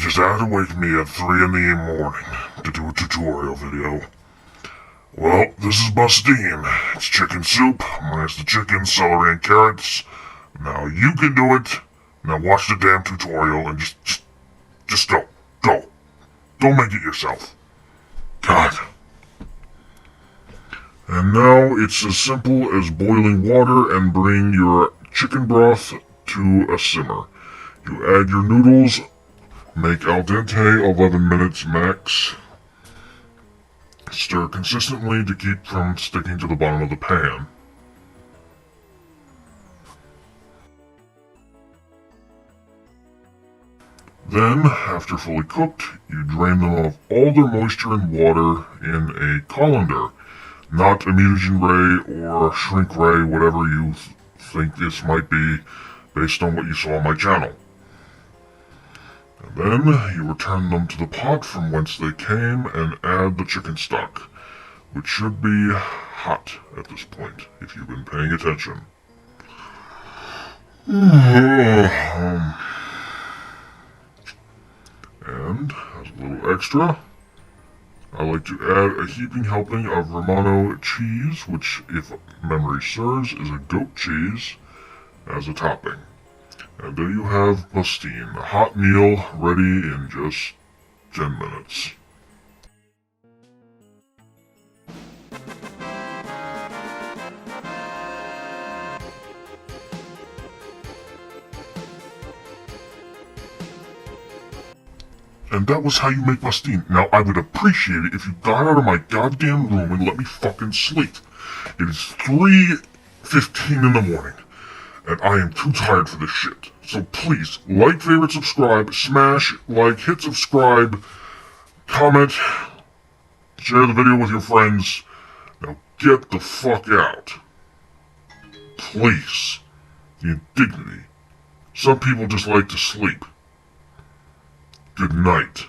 just had to wake me at 3 in the morning to do a tutorial video. Well, this is Bustine. It's chicken soup, minus the chicken, celery, and carrots. Now you can do it. Now watch the damn tutorial and just go. Go. Don't make it yourself. God. And now it's as simple as boiling water and bring your chicken broth to a simmer. You add your noodles, make al dente 11 minutes max. Stir consistently to keep from sticking to the bottom of the pan. Then, after fully cooked, you drain them of all their moisture and water in a colander, not a mutagen ray or shrink ray, whatever you think this might be based on what you saw on my channel. And then you return them to the pot from whence they came and add the chicken stock, which should be hot at this point, if you've been paying attention. And, as a little extra, I like to add a heaping helping of Romano cheese, which, if memory serves, is a goat cheese, as a topping. And there you have Bustine, a hot meal ready in just 10 minutes. And that was how you make Bustine. Now, I would appreciate it if you got out of my goddamn room and let me fucking sleep. It is 3:15 in the morning, and I am too tired for this shit. So please, like, favorite, subscribe, smash, like, hit subscribe, comment, share the video with your friends. Now get the fuck out. Please. The indignity. Some people just like to sleep. Good night.